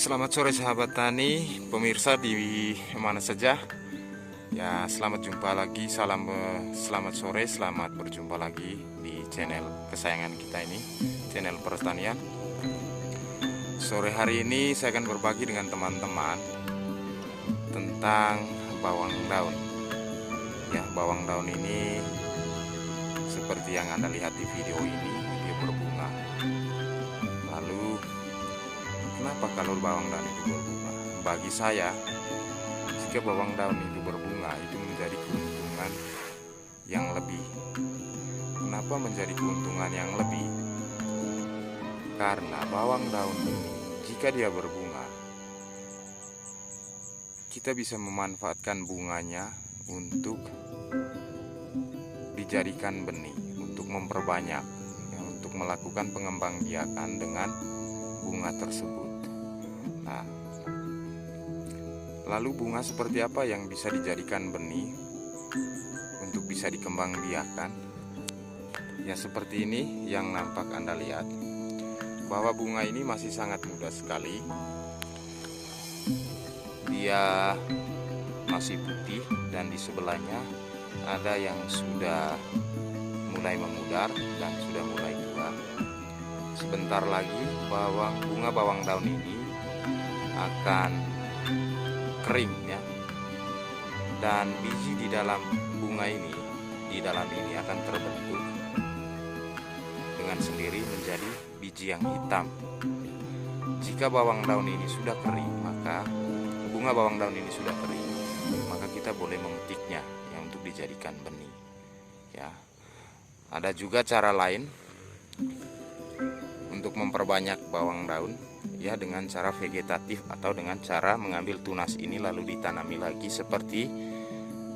Selamat sore sahabat tani, pemirsa di mana saja. Ya, selamat jumpa lagi. Selamat sore, selamat berjumpa lagi di channel kesayangan kita ini, channel pertanian. Sore hari ini saya akan berbagi dengan teman-teman tentang bawang daun. Ya, bawang daun ini seperti yang Anda lihat di video ini, dia berbunga. Lalu kenapa kalau bawang daun itu berbunga? Bagi saya, jika bawang daun itu berbunga, itu menjadi keuntungan yang lebih. Kenapa menjadi keuntungan yang lebih? Karena bawang daun ini, jika dia berbunga, kita bisa memanfaatkan bunganya untuk dijadikan benih, untuk memperbanyak, ya, untuk melakukan pengembangbiakan dengan bunga tersebut. Nah, lalu bunga seperti apa yang bisa dijadikan benih untuk bisa dikembangbiakan? Ya, seperti ini yang nampak Anda lihat, bahwa bunga ini masih sangat muda sekali. Dia masih putih dan di sebelahnya ada yang sudah mulai memudar dan sudah mulai tua. Sebentar lagi bunga bawang daun ini akan kering, ya, dan biji di dalam bunga ini, akan terbentuk dengan sendiri menjadi biji yang hitam. Jika bawang daun ini sudah kering, bunga bawang daun ini sudah kering, maka kita boleh memetiknya, ya, untuk dijadikan benih. Ya, ada juga cara lain untuk memperbanyak bawang daun, ya, dengan cara vegetatif atau dengan cara mengambil tunas ini lalu ditanami lagi, seperti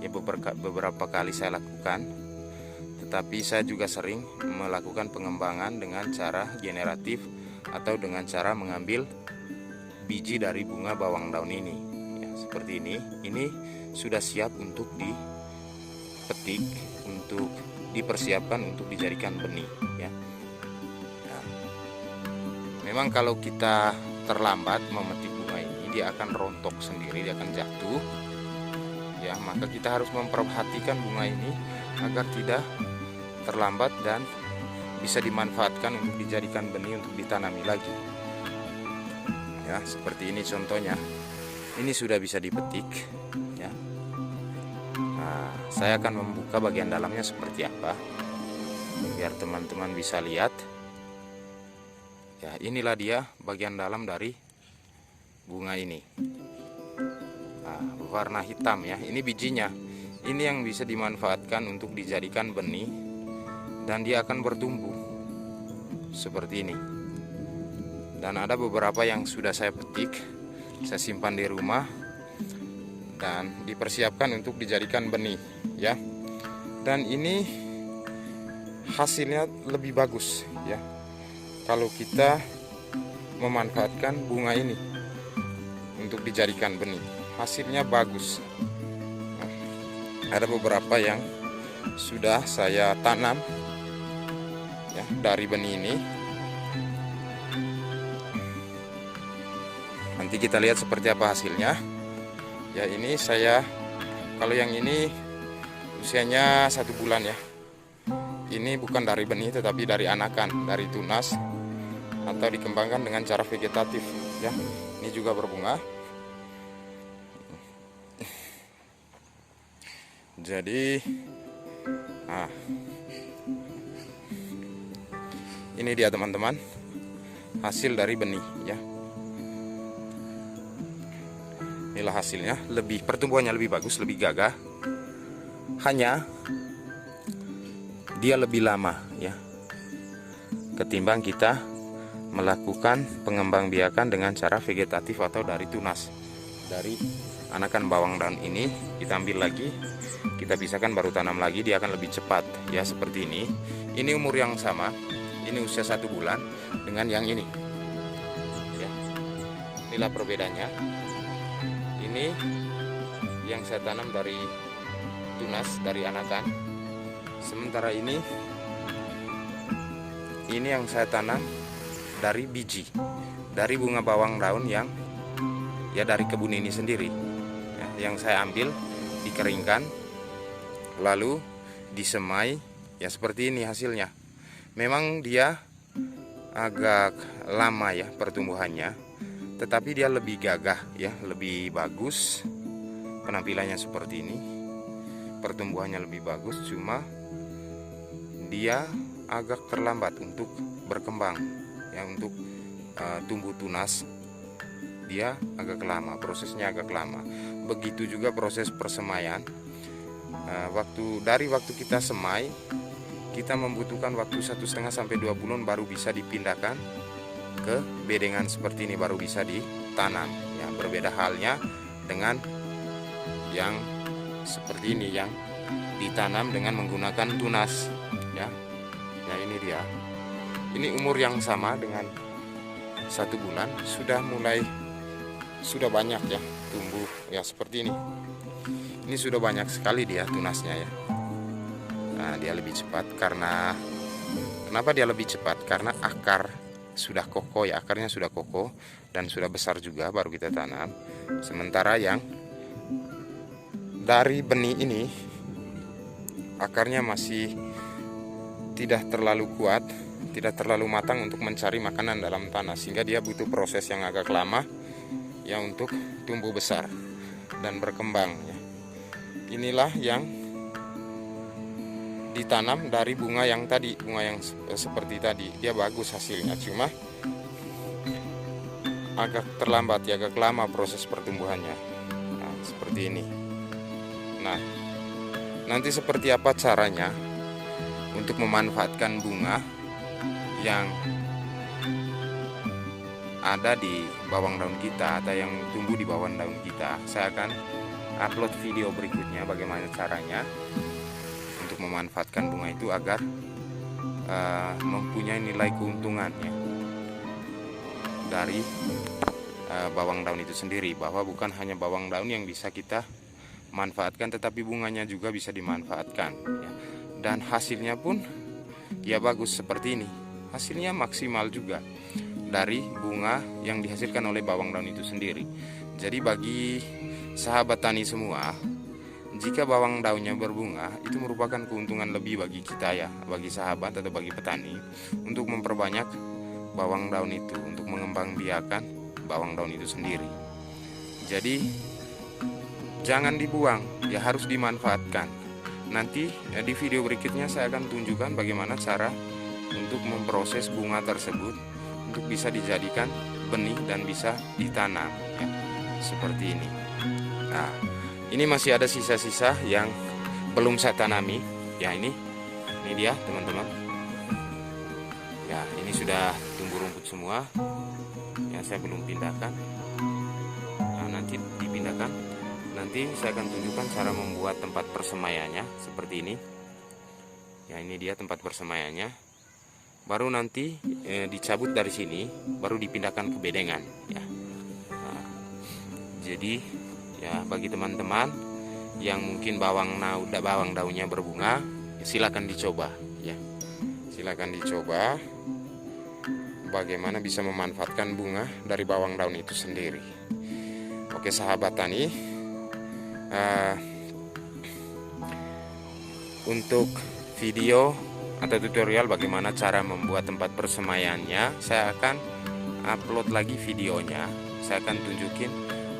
ya beberapa kali saya lakukan. Tetapi saya juga sering melakukan pengembangan dengan cara generatif atau dengan cara mengambil biji dari bunga bawang daun ini, ya, seperti ini. Ini sudah siap untuk dipetik, untuk dipersiapkan untuk dijadikan benih, ya. Memang kalau kita terlambat memetik bunga ini, dia akan rontok sendiri, dia akan jatuh. Ya, maka kita harus memperhatikan bunga ini agar tidak terlambat dan bisa dimanfaatkan untuk dijadikan benih untuk ditanami lagi. Ya, seperti ini contohnya. Ini sudah bisa dipetik, ya. Nah, saya akan membuka bagian dalamnya seperti apa, biar teman-teman bisa lihat. Ya, inilah dia bagian dalam dari bunga ini. Nah, warna hitam, ya. Ini bijinya. Ini yang bisa dimanfaatkan untuk dijadikan benih dan dia akan bertumbuh seperti ini. Dan ada beberapa yang sudah saya petik, saya simpan di rumah dan dipersiapkan untuk dijadikan benih, ya. Dan ini hasilnya lebih bagus, ya, kalau kita memanfaatkan bunga ini untuk dijadikan benih, hasilnya bagus. Nah, ada beberapa yang sudah saya tanam, ya, dari benih ini. Nanti kita lihat seperti apa hasilnya. Ya, ini kalau yang ini usianya 1 bulan, ya. Ini bukan dari benih tetapi dari anakan, dari tunas, atau dikembangkan dengan cara vegetatif, ya. Ini juga berbunga. Jadi ini dia teman-teman, hasil dari benih, ya. Inilah hasilnya, pertumbuhannya lebih bagus, lebih gagah. Hanya dia lebih lama, ya, ketimbang kita melakukan pengembangbiakan dengan cara vegetatif atau dari tunas. Dari anakan bawang daun ini kita ambil lagi, kita pisahkan, baru tanam lagi, dia akan lebih cepat, ya, seperti ini. Ini umur yang sama, ini usia 1 bulan dengan yang ini, ya. Inilah perbedaannya. Ini yang saya tanam dari tunas, dari anakan. Sementara ini yang saya tanam dari biji, dari bunga bawang daun yang ya dari kebun ini sendiri ya, yang saya ambil dikeringkan lalu disemai ya, seperti ini hasilnya. Memang dia agak lama ya pertumbuhannya, tetapi dia lebih gagah ya, lebih bagus penampilannya seperti ini. Pertumbuhannya lebih bagus, cuma dia agak terlambat untuk berkembang ya, untuk tumbuh tunas dia agak lama, prosesnya agak lama. Begitu juga proses persemaian. Dari waktu kita semai, kita membutuhkan waktu 1,5 sampai 2 bulan baru bisa dipindahkan ke bedengan seperti ini, baru bisa ditanam ya. Berbeda halnya dengan yang seperti ini yang ditanam dengan menggunakan tunas ya. Nah ini dia, ini umur yang sama dengan 1 bulan sudah banyak ya tumbuh ya seperti ini. Ini sudah banyak sekali dia tunasnya ya. Nah, dia lebih cepat kenapa dia lebih cepat? Karena akar sudah kokoh ya, akarnya sudah kokoh dan sudah besar juga baru kita tanam. Sementara yang dari benih ini akarnya masih tidak terlalu kuat, tidak terlalu matang untuk mencari makanan dalam tanah, sehingga dia butuh proses yang agak lama ya untuk tumbuh besar dan berkembang ya. Inilah yang ditanam dari bunga yang tadi, bunga yang seperti tadi. Dia bagus hasilnya, cuma agak terlambat ya, agak lama proses pertumbuhannya. Nah, seperti ini. Nah, nanti seperti apa caranya untuk memanfaatkan bunga yang ada di bawang daun kita atau yang tumbuh di bawah daun kita. Saya akan upload video berikutnya bagaimana caranya untuk memanfaatkan bunga itu agar mempunyai nilai keuntungannya dari bawang daun itu sendiri, bahwa bukan hanya bawang daun yang bisa kita manfaatkan, tetapi bunganya juga bisa dimanfaatkan ya. Dan hasilnya pun ya bagus seperti ini, hasilnya maksimal juga dari bunga yang dihasilkan oleh bawang daun itu sendiri. Jadi bagi sahabat tani semua, jika bawang daunnya berbunga, itu merupakan keuntungan lebih bagi kita ya, bagi sahabat atau bagi petani, untuk memperbanyak bawang daun itu, untuk mengembangbiakan bawang daun itu sendiri. Jadi jangan dibuang ya, harus dimanfaatkan. Nanti ya, di video berikutnya saya akan tunjukkan bagaimana cara untuk memproses bunga tersebut untuk bisa dijadikan benih dan bisa ditanam ya, seperti ini. Nah, ini masih ada sisa-sisa yang belum saya tanami ya. Ini dia teman-teman ya, ini sudah tumbuh rumput semua yang saya belum pindahkan. Nah, nanti dipindahkan, nanti saya akan tunjukkan cara membuat tempat persemaiannya seperti ini ya. Ini dia tempat persemaiannya, baru nanti dicabut dari sini, baru dipindahkan ke bedengan ya. Nah, jadi ya bagi teman-teman yang mungkin bawang daunnya berbunga, silakan dicoba ya. Silakan dicoba bagaimana bisa memanfaatkan bunga dari bawang daun itu sendiri. Oke sahabat tani, untuk video atau tutorial bagaimana cara membuat tempat persemaiannya, saya akan upload lagi videonya. Saya akan tunjukin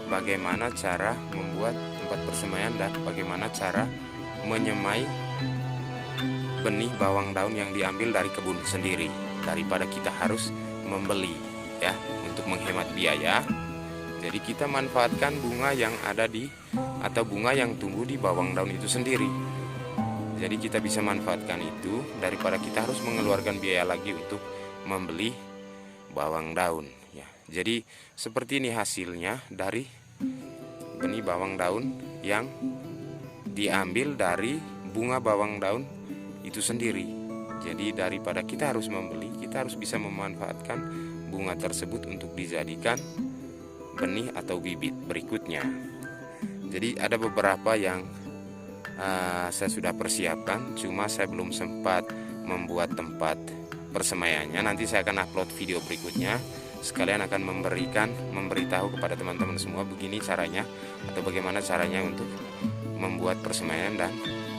bagaimana cara membuat tempat persemaian dan bagaimana cara menyemai benih bawang daun yang diambil dari kebun sendiri, daripada kita harus membeli ya, untuk menghemat biaya. Jadi kita manfaatkan bunga yang ada atau bunga yang tumbuh di bawang daun itu sendiri. Jadi kita bisa manfaatkan itu daripada kita harus mengeluarkan biaya lagi untuk membeli bawang daun ya. Jadi seperti ini hasilnya dari benih bawang daun yang diambil dari bunga bawang daun itu sendiri. Jadi daripada kita harus membeli, kita harus bisa memanfaatkan bunga tersebut untuk dijadikan benih atau bibit berikutnya. Jadi ada beberapa yang saya sudah persiapkan, cuma saya belum sempat membuat tempat persemaiannya. Nanti saya akan upload video berikutnya sekalian akan memberitahu kepada teman-teman semua begini caranya atau bagaimana caranya untuk membuat persemaian dan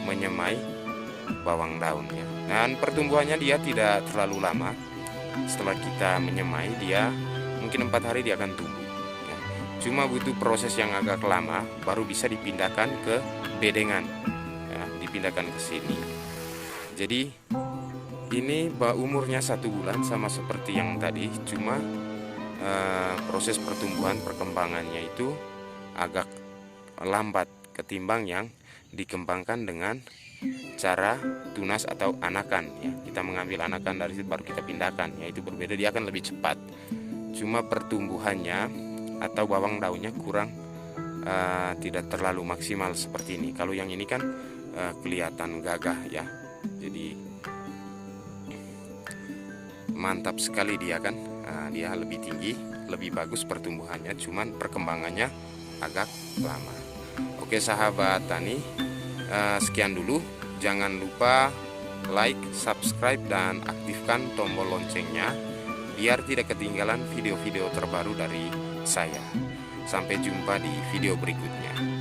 menyemai bawang daunnya. Dan pertumbuhannya dia tidak terlalu lama. Setelah kita menyemai, dia mungkin 4 hari dia akan tumbuh ya. Cuma butuh proses yang agak lama baru bisa dipindahkan ke bedengan ya, dipindahkan ke sini. Jadi ini umurnya 1 bulan sama seperti yang tadi, cuma proses pertumbuhan perkembangannya itu agak lambat ketimbang yang dikembangkan dengan cara tunas atau anakan ya. Kita mengambil anakan dari situ baru kita pindahkan ya, itu berbeda, dia akan lebih cepat. Cuma pertumbuhannya atau bawang daunnya kurang tidak terlalu maksimal seperti ini. Kalau yang ini kan kelihatan gagah ya. Jadi mantap sekali dia kan. Dia lebih tinggi, lebih bagus pertumbuhannya, cuman perkembangannya agak lama. Oke sahabat tani, sekian dulu. Jangan lupa like, subscribe, dan aktifkan tombol loncengnya biar tidak ketinggalan video-video terbaru dari saya. Sampai jumpa di video berikutnya.